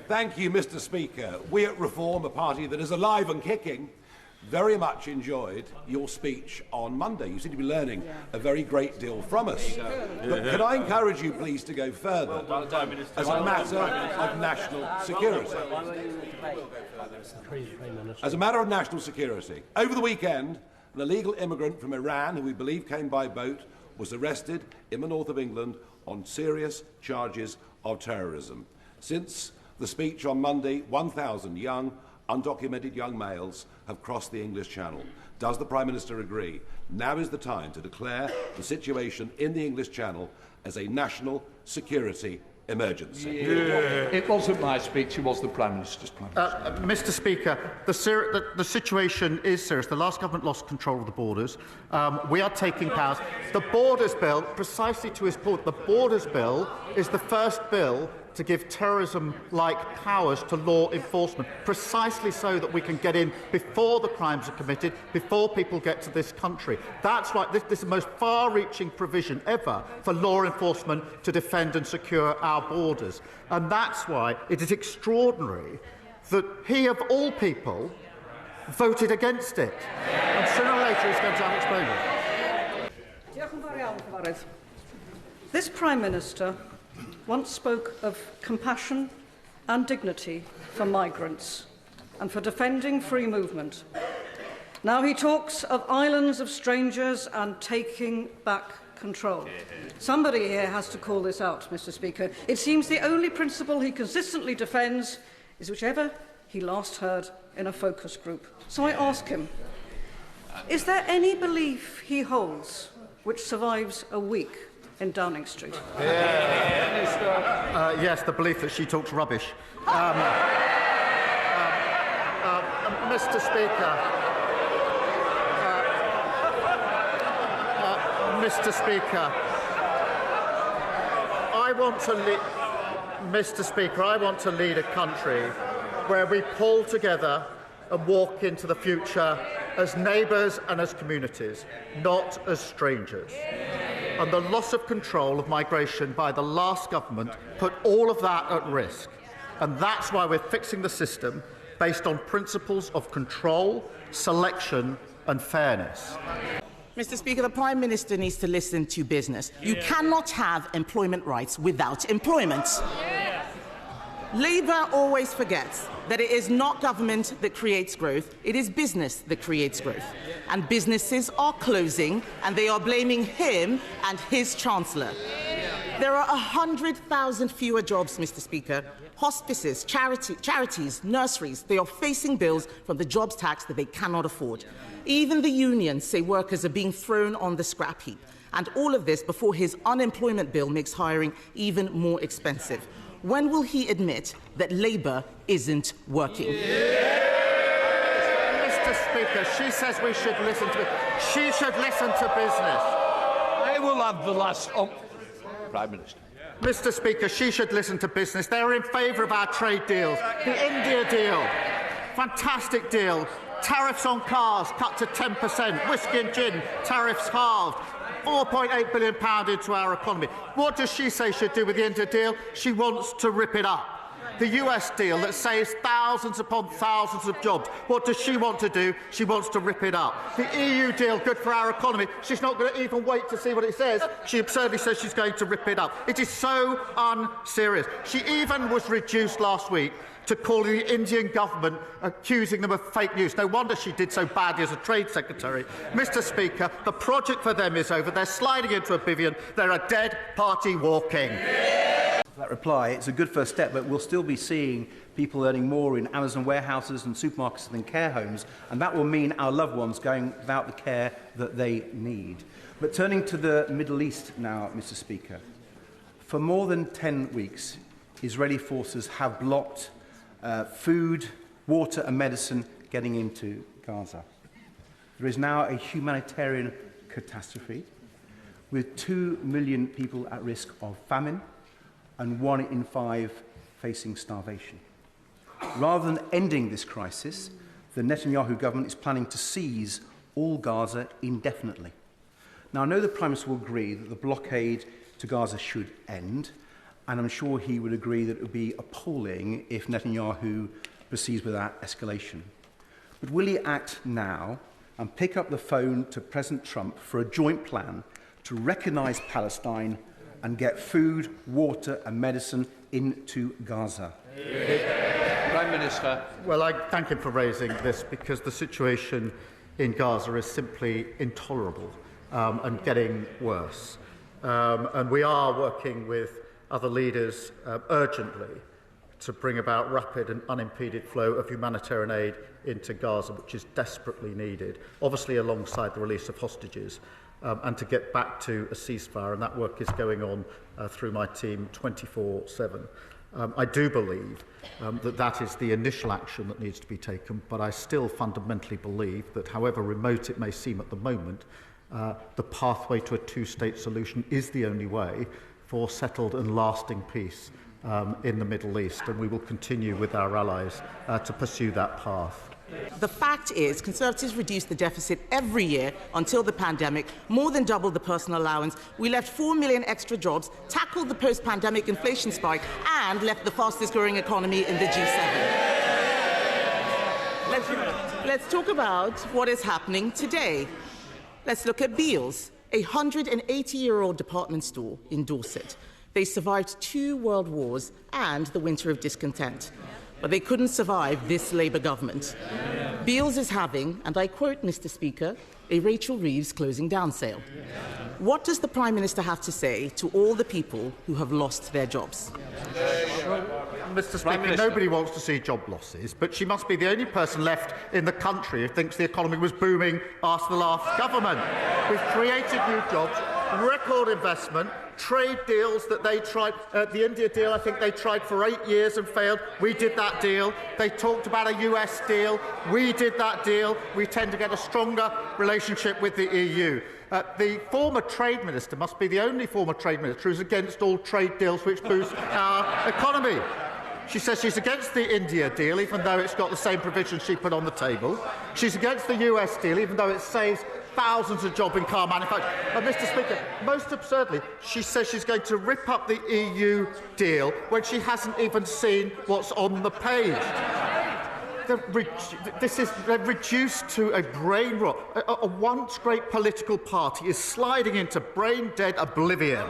Thank you, Mr. Speaker. We at Reform, a party that is alive and kicking, very much enjoyed your speech on Monday. You seem to be learning a very great deal from us. But can I encourage you, please, to go further as a matter of national security? As a matter of national security. Over the weekend, an illegal immigrant from Iran, who we believe came by boat, was arrested in the north of England on serious charges of terrorism. Since the speech on Monday, 1,000 young, undocumented young males have crossed the English Channel. Does the Prime Minister agree now is the time to declare the situation in the English Channel as a national security emergency? It wasn't my speech, it was the Prime Minister's. Mr. Speaker, the situation is serious. The last government lost control of the borders. We are taking powers. The Borders Bill, precisely to his point, the Borders Bill is the first bill to give terrorism-like powers to law enforcement, precisely so that we can get in before the crimes are committed, before people get to this country. That's why this is the most far-reaching provision ever for law enforcement to defend and secure our borders. And that's why it is extraordinary that he, of all people, voted against it. And sooner or later he's going to explain it. This Prime Minister once spoke of compassion and dignity for migrants and for defending free movement. Now he talks of islands of strangers and taking back control. Somebody here has to call this out, Mr. Speaker. It seems the only principle he consistently defends is whichever he last heard in a focus group. So I ask him, is there any belief he holds which survives a week in Downing Street? Yes, the belief that she talks rubbish. Mr. Speaker, Mr. Speaker, I want to lead a country where we pull together and walk into the future as neighbours and as communities, not as strangers. And the loss of control of migration by the last government put all of that at risk. And that's why we're fixing the system based on principles of control, selection and fairness. Mr. Speaker, the Prime Minister needs to listen to business. You cannot have employment rights without employment. Labour always forgets that it is not government that creates growth, it is business that creates growth. And businesses are closing, and they are blaming him and his Chancellor. There are 100,000 fewer jobs, Mr. Speaker. Hospices, charities, nurseries, they are facing bills from the jobs tax that they cannot afford. Even the unions say workers are being thrown on the scrap heap. And all of this before his unemployment bill makes hiring even more expensive. When will he admit that Labour isn't working? Mr. Speaker, she says we should listen to She should listen to business. I will have the last... Prime Minister. Mr. Speaker, she should listen to business. They're in favour of our trade deals. The India deal, fantastic deal. Tariffs on cars cut to 10%. Whiskey and gin, tariffs halved. £4.8 billion into our economy. What does she say she'd do with the India deal? She wants to rip it up. The US deal that saves thousands upon thousands of jobs. What does she want to do? She wants to rip it up. The EU deal, good for our economy. She's not going to even wait to see what it says. She absurdly says she's going to rip it up. It is so unserious. She even was reduced last week to calling the Indian government, accusing them of fake news. No wonder she did so badly as a Trade Secretary. Mr. Speaker, the project for them is over. They're sliding into oblivion. They're a dead party walking. That reply, it's a good first step, but we'll still be seeing people earning more in Amazon warehouses and supermarkets than care homes, and that will mean our loved ones going without the care that they need. But turning to the Middle East now, Mr. Speaker, for more than 10 weeks, Israeli forces have blocked food, water and medicine getting into Gaza. There is now a humanitarian catastrophe with 2 million people at risk of famine and 1 in 5 facing starvation. Rather than ending this crisis, the Netanyahu government is planning to seize all Gaza indefinitely. Now, I know the Prime Minister will agree that the blockade to Gaza should end, and I'm sure he would agree that it would be appalling if Netanyahu proceeds without escalation. But will he act now and pick up the phone to President Trump for a joint plan to recognise Palestine and get food, water and medicine into Gaza? Prime Minister. Well, I thank him for raising this because the situation in Gaza is simply intolerable and getting worse. And we are working with other leaders urgently to bring about rapid and unimpeded flow of humanitarian aid into Gaza, which is desperately needed, obviously alongside the release of hostages, and to get back to a ceasefire, and that work is going on through my team 24/7. I do believe that is the initial action that needs to be taken, but I still fundamentally believe that however remote it may seem at the moment, the pathway to a two-state solution is the only way for settled and lasting peace in the Middle East, and we will continue with our allies to pursue that path. The fact is, Conservatives reduced the deficit every year until the pandemic, more than doubled the personal allowance. We left 4 million extra jobs, tackled the post-pandemic inflation spike, and left the fastest-growing economy in the G7. Let's talk about what is happening today. Let's look at Beals, a 180-year-old department store in Dorset. They survived 2 world wars and the winter of discontent. But they couldn't survive this Labour government. Beals is having, and I quote, Mr. Speaker, a Rachel Reeves closing down sale. What does the Prime Minister have to say to all the people who have lost their jobs? Mr. Speaker, nobody wants to see job losses, but she must be the only person left in the country who thinks the economy was booming after the last government. We've created new jobs, record investment, trade deals that they tried. The India deal, I think they tried for 8 years and failed. We did that deal. They talked about a US deal. We did that deal. We tend to get a stronger relationship with the EU. The former trade minister must be the only former trade minister who's against all trade deals which boost our economy. She says she's against the India deal, even though it's got the same provisions she put on the table. She's against the US deal, even though it saves thousands of jobs in car manufacturing. And, Mr. Speaker, most absurdly, she says she's going to rip up the EU deal when she hasn't even seen what's on the page. They're reduced to a brain rot. A once great political party is sliding into brain-dead oblivion.